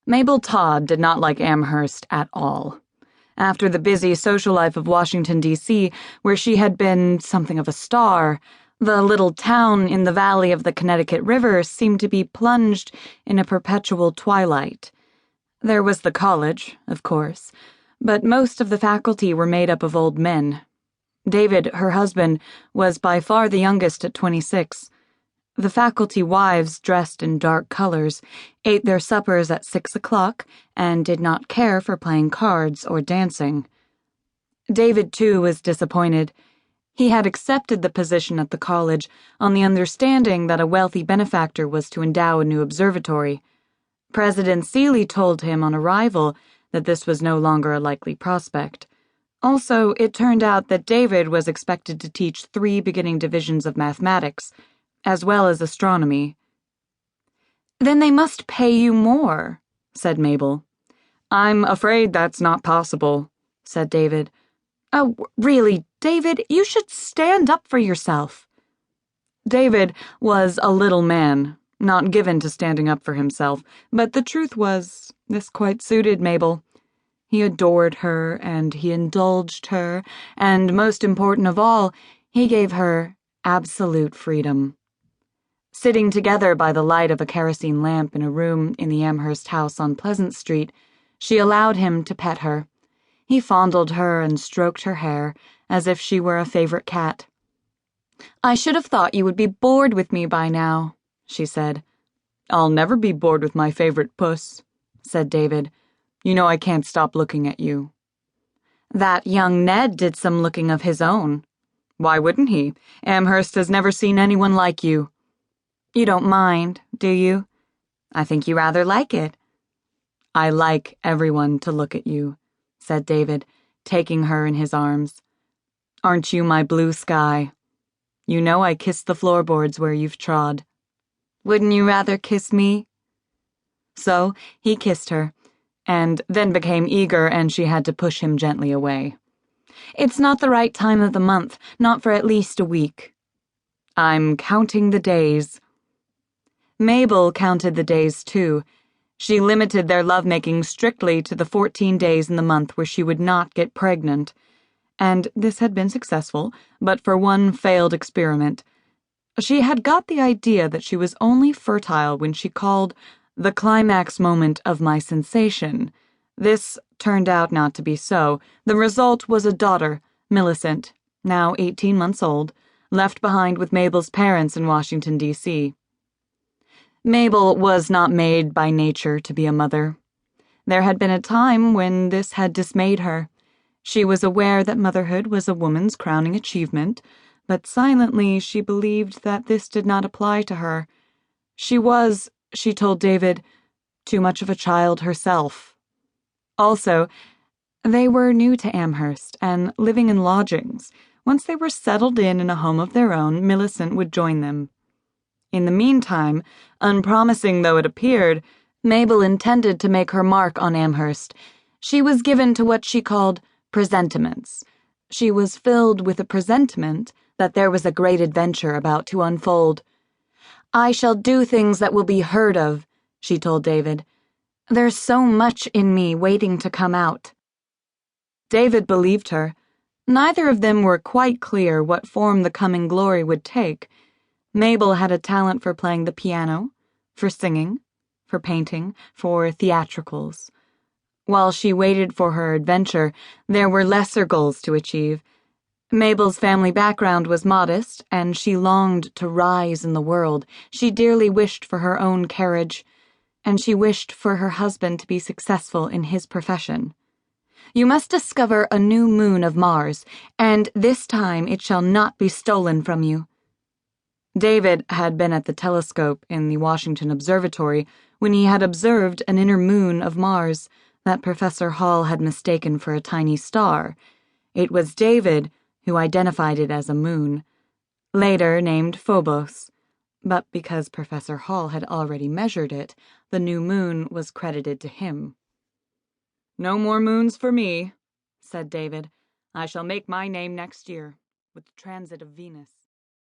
Mabel Todd did not like Amherst at all. After the busy social life of Washington, D.C., where she had been something of a star, the little town in the valley of the Connecticut River seemed to be plunged in a perpetual twilight. There was the college, of course, but most of the faculty were made up of old men. David, her husband, was by far the youngest at 26. The faculty wives, dressed in dark colors, ate their suppers at 6 o'clock and did not care for playing cards or dancing. David, too, was disappointed. He had accepted the position at the college on the understanding that a wealthy benefactor was to endow a new observatory. President Seeley told him on arrival that this was no longer a likely prospect. Also, it turned out that David was expected to teach 3 beginning divisions of mathematics, as well as astronomy. "Then they must pay you more," said Mabel. "I'm afraid that's not possible," said David. "Oh, really, David, you should stand up for yourself." David was a little man, not given to standing up for himself, but the truth was, this quite suited Mabel. He adored her, and he indulged her, and most important of all, he gave her absolute freedom. Sitting together by the light of a kerosene lamp in a room in the Amherst house on Pleasant Street, she allowed him to pet her. He fondled her and stroked her hair, as if she were a favorite cat. "I should have thought you would be bored with me by now," she said. "I'll never be bored with my favorite puss," said David. "You know I can't stop looking at you." "That young Ned did some looking of his own." "Why wouldn't he? Amherst has never seen anyone like you." "You don't mind, do you? I think you rather like it." "I like everyone to look at you," said David, taking her in his arms. "Aren't you my blue sky? You know I kiss the floorboards where you've trod." "Wouldn't you rather kiss me?" So he kissed her, and then became eager, and she had to push him gently away. "It's not the right time of the month, not for at least a week." "I'm counting the days." Mabel counted the days, too. She limited their lovemaking strictly to the 14 days in the month where she would not get pregnant. And this had been successful, but for one failed experiment. She had got the idea that she was only fertile when she called the climax moment of my sensation. This turned out not to be so. The result was a daughter, Millicent, now 18 months old, left behind with Mabel's parents in Washington, D.C. Mabel was not made by nature to be a mother. There had been a time when this had dismayed her. She was aware that motherhood was a woman's crowning achievement, but silently she believed that this did not apply to her. She was, she told David, too much of a child herself. Also, they were new to Amherst and living in lodgings. Once they were settled in a home of their own, Millicent would join them. In the meantime, unpromising though it appeared, Mabel intended to make her mark on Amherst. She was given to what she called presentiments. She was filled with a presentiment that there was a great adventure about to unfold. "I shall do things that will be heard of," she told David. "There's so much in me waiting to come out." David believed her. Neither of them were quite clear what form the coming glory would take. Mabel had a talent for playing the piano, for singing, for painting, for theatricals. While she waited for her adventure, there were lesser goals to achieve. Mabel's family background was modest, and she longed to rise in the world. She dearly wished for her own carriage, and she wished for her husband to be successful in his profession. "You must discover a new moon of Mars, and this time it shall not be stolen from you." David had been at the telescope in the Washington Observatory when he had observed an inner moon of Mars that Professor Hall had mistaken for a tiny star. It was David who identified it as a moon, later named Phobos, but because Professor Hall had already measured it, the new moon was credited to him. "No more moons for me," said David. "I shall make my name next year, with the transit of Venus."